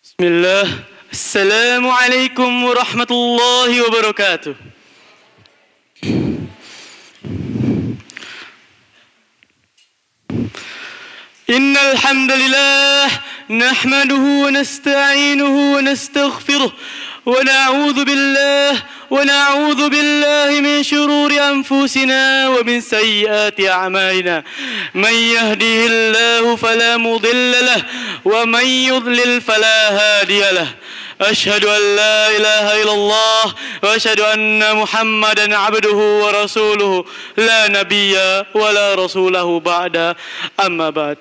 Bismillah. Assalamualaikum warahmatullahi wabarakatuh. Innal hamdalillah nahmaduhu wa nasta'inuhu wa nastaghfiruh wa na'udzu billahi min shururi anfusina wa min sayyiati a'malina. Man yahdihillahu fala mudilla lahu wa man yudlil fala hadiya lahu. أشهد أن لا إله إلا الله وأشهد أن محمدا عبده ورسوله لا نبي ولا رسوله بعد أما بعد.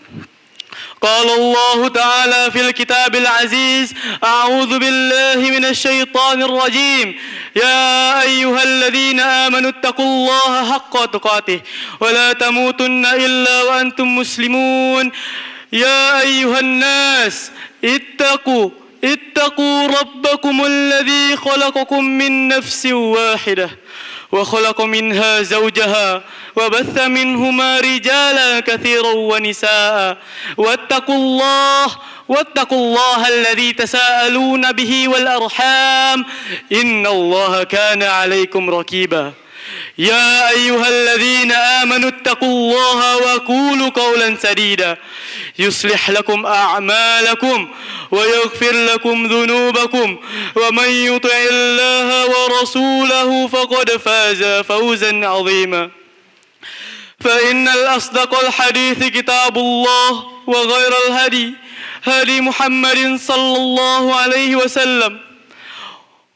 قال الله تعالى في الكتاب العزيز أعوذ بالله من الشيطان الرجيم يا أيها الذين آمنوا اتقوا الله حق تقاته ولا تموتن إلا وأنتم مسلمون يا أيها الناس اتقوا ربكم الذي خلقكم من نفس واحدة وخلق منها زوجها وبث منهما رجالا كثيرا ونساء واتقوا الله الذي تساءلون به والأرحام إن الله كان عليكم رقيبا يا أيها الذين آمنوا اتقوا الله وقولوا قولا سديدا يصلح لكم أعمالكم ويغفر لكم ذنوبكم ومن يطع الله ورسوله فقد فاز فوزا عظيما فإن الأصدق الحديث كتاب الله وغير الهدي هدي محمد صلى الله عليه وسلم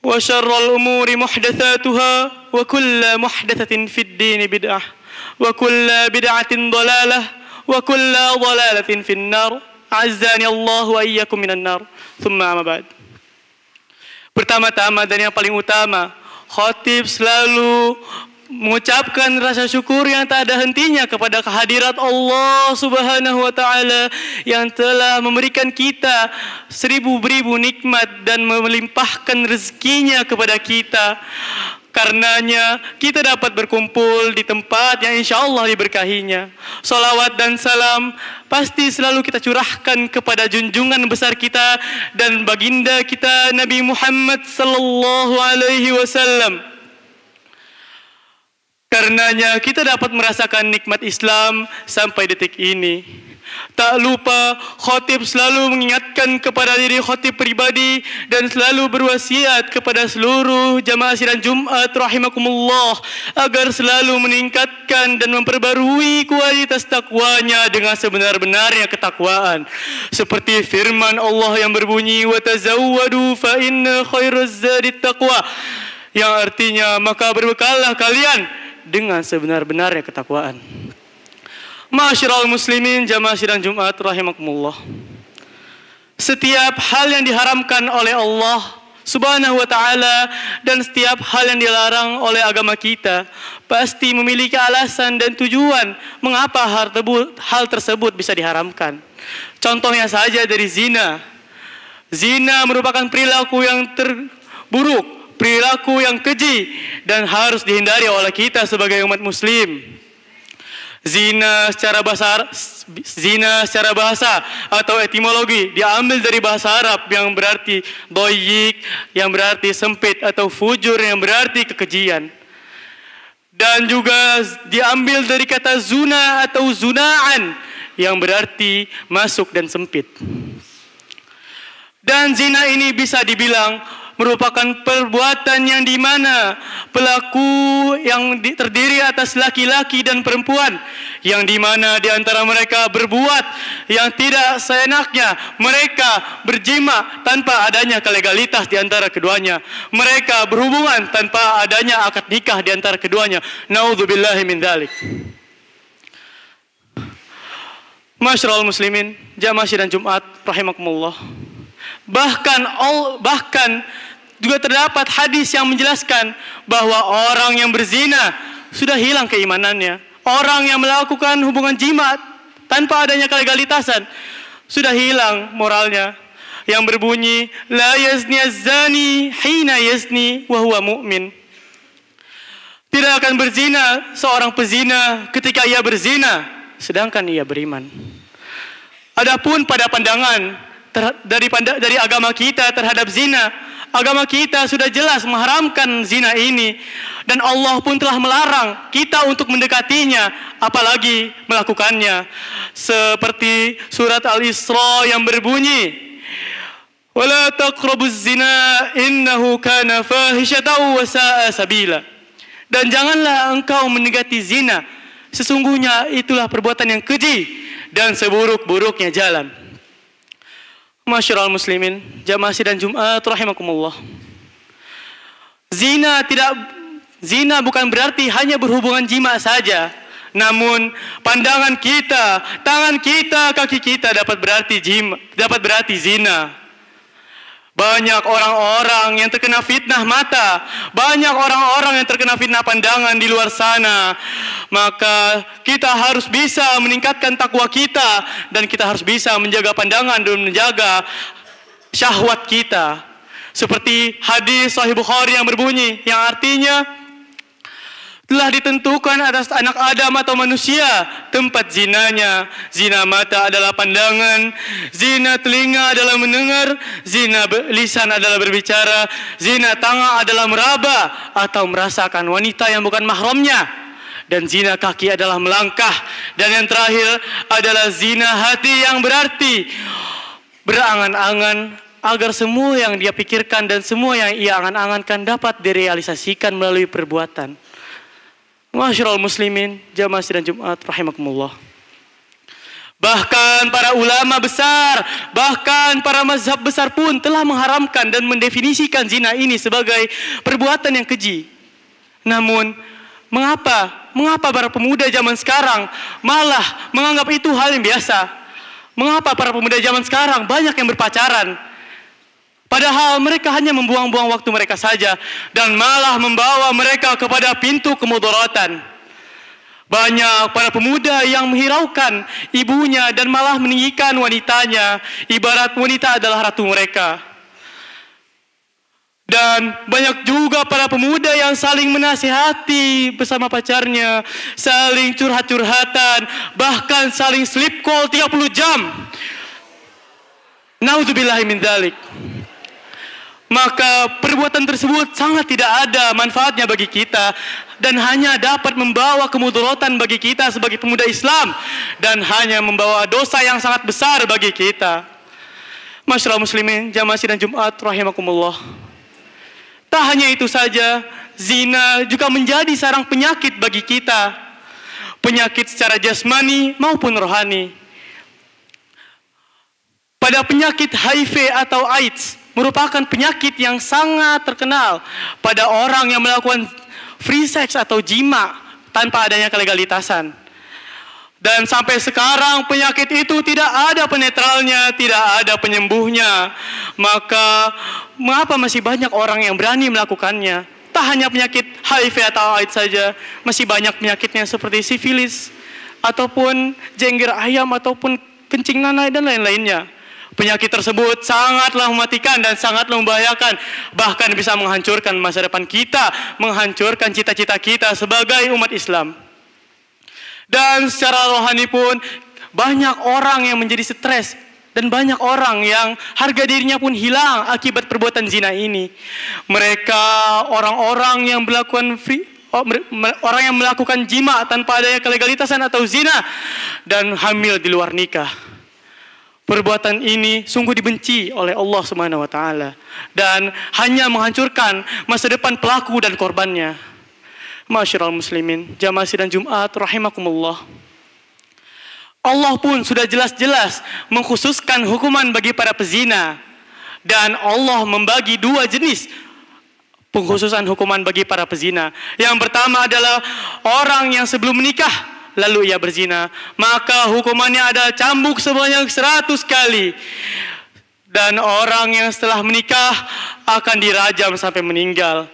وشر الأمور محدثاتها وكل محدثة في الدين بدعة وكل بدعة ضلالة وكل ضلالة في النار عزاني الله وإياكم من النار ثم أما بعد. Pertama-tama dan yang paling utama, khatib selalu mengucapkan rasa syukur yang tak ada hentinya kepada kehadirat Allah Subhanahu wa taala yang telah memberikan kita beribu nikmat dan melimpahkan rezekinya kepada kita. Karenanya kita dapat berkumpul di tempat yang insya Allah diberkahinya. Salawat dan salam pasti selalu kita curahkan kepada junjungan besar kita dan baginda kita Nabi Muhammad sallallahu alaihi wasallam. Karenanya kita dapat merasakan nikmat Islam sampai detik ini. Tak lupa khatib selalu mengingatkan kepada diri khatib pribadi dan selalu berwasiat kepada seluruh jamaah sidang Jumat rahimakumullah agar selalu meningkatkan dan memperbarui kualitas takwanya dengan sebenar-benarnya ketakwaan. Seperti firman Allah yang berbunyi wa tazawwadu fa inna khairaz zadit taqwa, yang artinya maka berbekallah kalian dengan sebenar-benarnya ketakwaan. Ma'asyiral muslimin jamaah sidang Jumat rahimakumullah. Setiap hal yang diharamkan oleh Allah Subhanahu wa taala dan setiap hal yang dilarang oleh agama kita pasti memiliki alasan dan tujuan mengapa hal tersebut bisa diharamkan. Contohnya saja dari zina. Zina merupakan perilaku yang terburuk, perilaku yang keji dan harus dihindari oleh kita sebagai umat muslim. Zina secara bahasa atau etimologi diambil dari bahasa Arab yang berarti doyik, yang berarti sempit, atau fujur yang berarti kekejian. Dan juga diambil dari kata zuna atau zunaan yang berarti masuk dan sempit. Dan zina ini bisa dibilang merupakan perbuatan yang dimana pelaku yang terdiri atas laki-laki dan perempuan, yang dimana di antara mereka berbuat yang tidak seenaknya. Mereka berjima tanpa adanya kelegalitas di antara keduanya. Mereka berhubungan tanpa adanya akad nikah di antara keduanya. Naudzubillahi min dzalik. Masyarul muslimin, jamaah sidang Jumat rahimakumullah. Bahkan juga terdapat hadis yang menjelaskan bahwa orang yang berzina sudah hilang keimanannya. Orang yang melakukan hubungan jima tanpa adanya kelegalitasan sudah hilang moralnya. Yang berbunyi la yazni az-zani hina yazni wa huwa mu'min. Tidak akan berzina seorang pezina ketika ia berzina sedangkan ia beriman. Adapun pada pandangan dari agama kita terhadap zina. Agama kita sudah jelas mengharamkan zina ini, dan Allah pun telah melarang kita untuk mendekatinya, apalagi melakukannya. Seperti surat Al-Isra yang berbunyi, "Wala taqrabuz zina innahu kana fahishatan wa sa'a sabila." Dan janganlah engkau mendekati zina, sesungguhnya itulah perbuatan yang keji dan seburuk-buruknya jalan. Masyarul muslimin, jamaah sidang Jumat rahimakumullah. Zina bukan berarti hanya berhubungan jima saja. Namun pandangan kita, tangan kita, kaki kita dapat berarti zina. Banyak orang-orang yang terkena fitnah mata, banyak orang-orang yang terkena fitnah pandangan di luar sana. Maka kita harus bisa meningkatkan takwa kita, dan kita harus bisa menjaga pandangan dan menjaga syahwat kita. Seperti hadis Sahih Bukhari yang berbunyi, yang artinya, telah ditentukan atas anak Adam atau manusia tempat zinanya. Zina mata adalah pandangan, zina telinga adalah mendengar, zina lisan adalah berbicara, zina tangan adalah meraba atau merasakan wanita yang bukan mahramnya, dan zina kaki adalah melangkah, dan yang terakhir adalah zina hati, yang berarti berangan-angan agar semua yang dia pikirkan dan semua yang ia angan-angankan dapat direalisasikan melalui perbuatan. Masyarul muslimin, jamaah sidang Jumat rahimakumullah. Bahkan para ulama besar, bahkan para mazhab besar pun telah mengharamkan dan mendefinisikan zina ini sebagai perbuatan yang keji. Namun, mengapa para pemuda zaman sekarang malah menganggap itu hal yang biasa? Mengapa para pemuda zaman sekarang banyak yang berpacaran? Padahal mereka hanya membuang-buang waktu mereka saja, dan malah membawa mereka kepada pintu kemudaratan. Banyak para pemuda yang menghiraukan ibunya dan malah meninggikan wanitanya, ibarat wanita adalah ratu mereka. Dan banyak juga para pemuda yang saling menasihati bersama pacarnya, saling curhat-curhatan, bahkan saling sleep call 30 jam. Naudzubillahi min dzalik. Maka perbuatan tersebut sangat tidak ada manfaatnya bagi kita, dan hanya dapat membawa kemudaratan bagi kita sebagai pemuda Islam, dan hanya membawa dosa yang sangat besar bagi kita. Masyarul muslimin, jamaah sidang Jumat rahimakumullah. Tak hanya itu saja, zina juga menjadi sarang penyakit bagi kita, penyakit secara jasmani maupun rohani. Pada penyakit HIV atau AIDS merupakan penyakit yang sangat terkenal pada orang yang melakukan free sex atau jima tanpa adanya kelegalitasan. Dan sampai sekarang penyakit itu tidak ada penetralnya, tidak ada penyembuhnya. Maka mengapa masih banyak orang yang berani melakukannya? Tak hanya penyakit HIV atau AIDS saja, masih banyak penyakitnya seperti sifilis, ataupun jengger ayam, ataupun kencing nanai dan lain-lainnya. Penyakit tersebut sangatlah mematikan dan sangatlah membahayakan, bahkan bisa menghancurkan masa depan kita, menghancurkan cita-cita kita sebagai umat Islam. Dan secara rohani pun banyak orang yang menjadi stres, dan banyak orang yang harga dirinya pun hilang akibat perbuatan zina ini. Mereka orang-orang yang melakukan jima tanpa adanya kelegalitasan atau zina, dan hamil di luar nikah. Perbuatan ini sungguh dibenci oleh Allah Subhanahu wa taala, dan hanya menghancurkan masa depan pelaku dan korbannya. Masyarul muslimin, jamaah sidang Jumat rahimakumullah. Allah pun sudah jelas-jelas mengkhususkan hukuman bagi para pezina, dan Allah membagi dua jenis pengkhususan hukuman bagi para pezina. Yang pertama adalah orang yang sebelum menikah lalu ia berzina, maka hukumannya adalah cambuk sebanyak 100 kali. Dan orang yang setelah menikah akan dirajam sampai meninggal.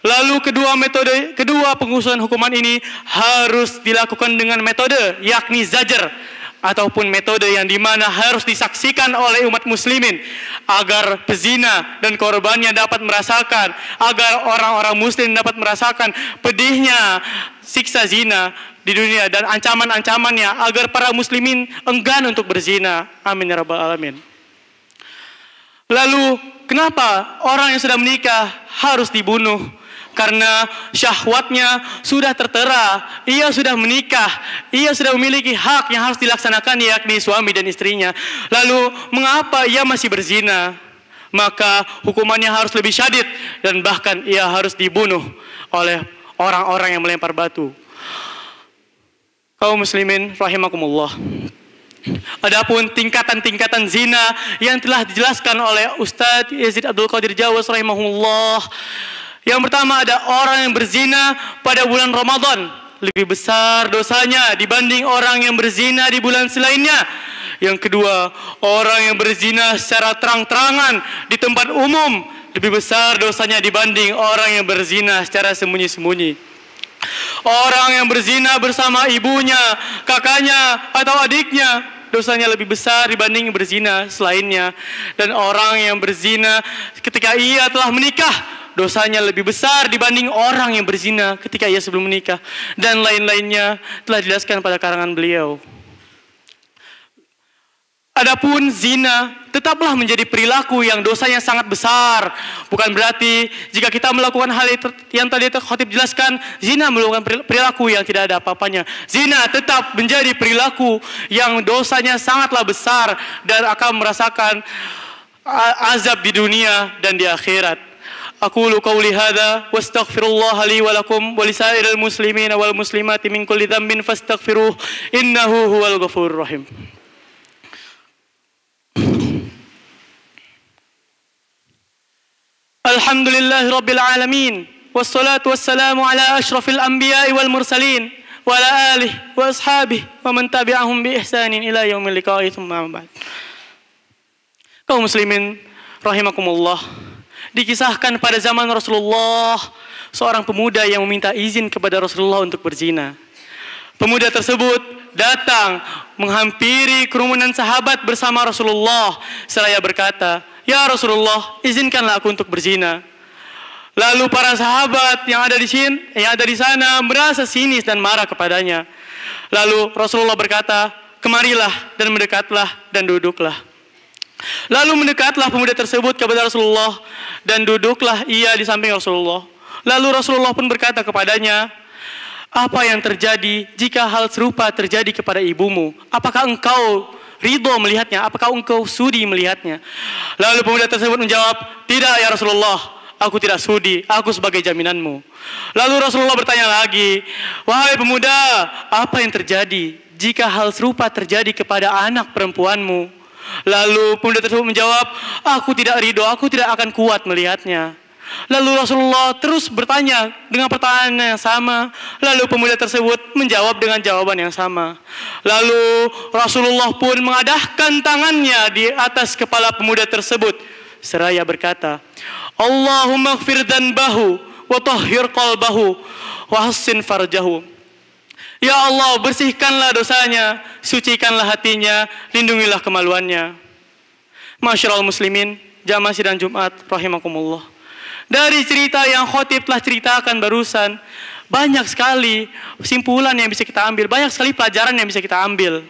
Lalu kedua pengkhususan hukuman ini harus dilakukan dengan metode, yakni zajar, ataupun metode yang dimana harus disaksikan oleh umat muslimin, agar pezina dan korbannya dapat merasakan, agar orang-orang muslim dapat merasakan pedihnya siksa zina di dunia dan ancaman-ancamannya, agar para muslimin enggan untuk berzina. Amin ya rabbal alamin. Lalu kenapa orang yang sudah menikah harus dibunuh? Karena syahwatnya sudah tertera, ia sudah menikah, ia sudah memiliki hak yang harus dilaksanakan, yakni suami dan istrinya. Lalu mengapa ia masih berzina? Maka hukumannya harus lebih syadid dan bahkan ia harus dibunuh oleh orang-orang yang melempar batu. Kaum muslimin rahimakumullah. Adapun tingkatan-tingkatan zina yang telah dijelaskan oleh Ustadz Yazid Abdul Qadir Jawas rahimahullah. Yang pertama, ada orang yang berzina pada bulan Ramadan, lebih besar dosanya dibanding orang yang berzina di bulan selainnya. Yang kedua, orang yang berzina secara terang-terangan di tempat umum, lebih besar dosanya dibanding orang yang berzina secara sembunyi-sembunyi. Orang yang berzina bersama ibunya, kakaknya, atau adiknya, dosanya lebih besar dibanding berzina selainnya. Dan orang yang berzina ketika ia telah menikah, dosanya lebih besar dibanding orang yang berzina ketika ia sebelum menikah. Dan lain-lainnya telah dijelaskan pada karangan beliau. Adapun zina tetaplah menjadi perilaku yang dosanya sangat besar. Bukan berarti jika kita melakukan hal yang tadi Khatib jelaskan, zina merupakan perilaku yang tidak ada apa-apanya. Zina tetap menjadi perilaku yang dosanya sangatlah besar dan akan merasakan azab di dunia dan di akhirat. Aqulu qawli hadza wastaghfirullah li wa lakum wa lisairil muslimina wal muslimati min kulli dhanbin fastaghfiruh innahu huwal ghafurur rahim. Alhamdulillahi Rabbil Alamin, wassalatu wassalamu ala ashrafil anbiya'i wal mursalin, wa ala alihi wa ashabihi wa man tabi'ahum bi ihsanin ila yaumil liqa'i thumma ba'd. Kaum muslimin rahimakumullah, dikisahkan pada zaman Rasulullah, seorang pemuda yang meminta izin kepada Rasulullah untuk berzina. Pemuda tersebut datang menghampiri kerumunan sahabat bersama Rasulullah seraya berkata, "Ya Rasulullah, izinkanlah aku untuk berzina." Lalu para sahabat yang ada di sana merasa sinis dan marah kepadanya. Lalu Rasulullah berkata, "Kemarilah dan mendekatlah dan duduklah." Lalu mendekatlah pemuda tersebut kepada Rasulullah dan duduklah ia di samping Rasulullah. Lalu Rasulullah pun berkata kepadanya, "Apa yang terjadi jika hal serupa terjadi kepada ibumu? Apakah engkau ridho melihatnya? Apakah engkau sudi melihatnya?" Lalu pemuda tersebut menjawab, "Tidak ya Rasulullah, aku tidak sudi, aku sebagai jaminanmu." Lalu Rasulullah bertanya lagi, "Wahai pemuda, apa yang terjadi jika hal serupa terjadi kepada anak perempuanmu?" Lalu pemuda tersebut menjawab, "Aku tidak ridho, aku tidak akan kuat melihatnya." Lalu Rasulullah terus bertanya dengan pertanyaan yang sama. Lalu pemuda tersebut menjawab dengan jawaban yang sama. Lalu Rasulullah pun mengadahkan tangannya di atas kepala pemuda tersebut seraya berkata, "Allahumma ighfir dzanbahu wa tahhir qalbahu wa hassin farjahu." Ya Allah, bersihkanlah dosanya, sucikanlah hatinya, lindungilah kemaluannya. Masyarul muslimin, jamaah sidang Jumat rahimakumullah. Dari cerita yang Khatib telah ceritakan barusan, banyak sekali kesimpulan yang bisa kita ambil, banyak sekali pelajaran yang bisa kita ambil.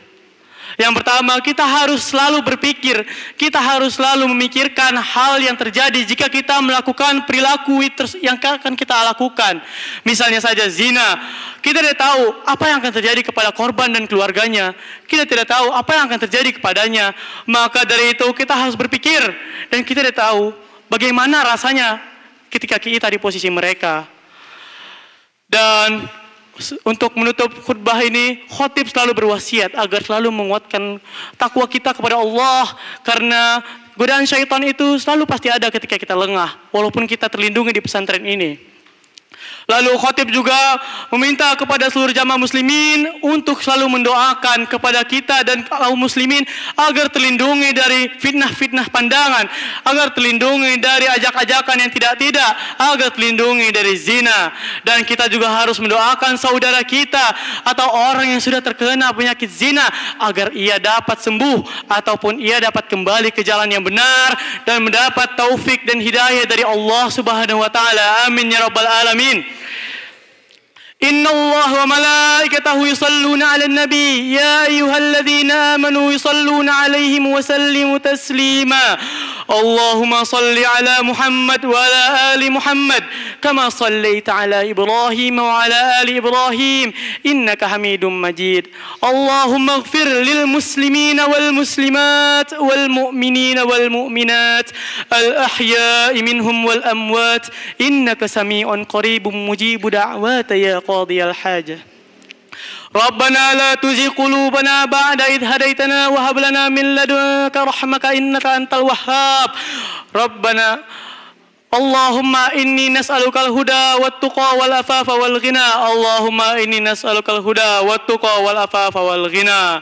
Yang pertama, kita harus selalu berpikir, kita harus selalu memikirkan hal yang terjadi jika kita melakukan perilaku yang akan kita lakukan. Misalnya saja zina, kita tidak tahu apa yang akan terjadi kepada korban dan keluarganya. Kita tidak tahu apa yang akan terjadi kepadanya. Maka dari itu kita harus berpikir, dan kita tidak tahu bagaimana rasanya ketika kita di posisi mereka. Dan untuk menutup khutbah ini, Khatib selalu berwasiat agar selalu menguatkan takwa kita kepada Allah, karena godaan syaitan itu selalu pasti ada ketika kita lengah, walaupun kita terlindungi di pesantren ini. Lalu Khatib juga meminta kepada seluruh jamaah muslimin untuk selalu mendoakan kepada kita dan kaum muslimin agar terlindungi dari fitnah-fitnah pandangan, agar terlindungi dari ajak-ajakan yang tidak-tidak, agar terlindungi dari zina. Dan kita juga harus mendoakan saudara kita atau orang yang sudah terkena penyakit zina agar ia dapat sembuh ataupun ia dapat kembali ke jalan yang benar dan mendapat taufik dan hidayah dari Allah Subhanahu wa taala. Amin ya rabbal alamin. Inna Allah wa malaikatahu yusalluna ala nabi ya ayyuhalladzina amanu yusalluna alaihi wa sallimu taslima. اللهم صل على محمد وعلى آل محمد كما صليت على إبراهيم وعلى آل إبراهيم إنك حميد مجيد اللهم اغفر للمسلمين والمسلمات والمؤمنين والمؤمنات الأحياء منهم والأموات إنك سميع قريب مجيب دعوات يا قاضي الحاجة ربنا لا تزغ قلوبنا بعد إذ هديتنا وهب لنا من لدنك رحمة إنك أنت الوهاب ربنا اللهم إني نسألك الهدى والتقى والعفاف والغنى اللهم إني نسألك الهدى والتقى والعفاف والغنى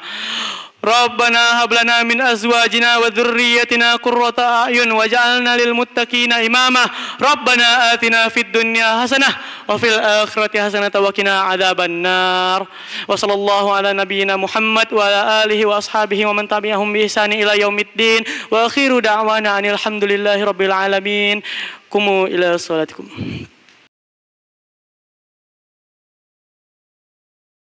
ربنا هب لنا من أزواجنا وذريتنا قرة أعين واجعلنا للمتقين إماما ربنا آتنا في الدنيا حسنة وفي الآخرة حسنة وقنا عذاب النار وصلى الله على نبينا محمد وعلى آله وأصحابه ومن تبعهم بإحسان إلى يوم الدين وآخر دعوانا أن الحمد لله رب العالمين قوموا إلى صلاتكم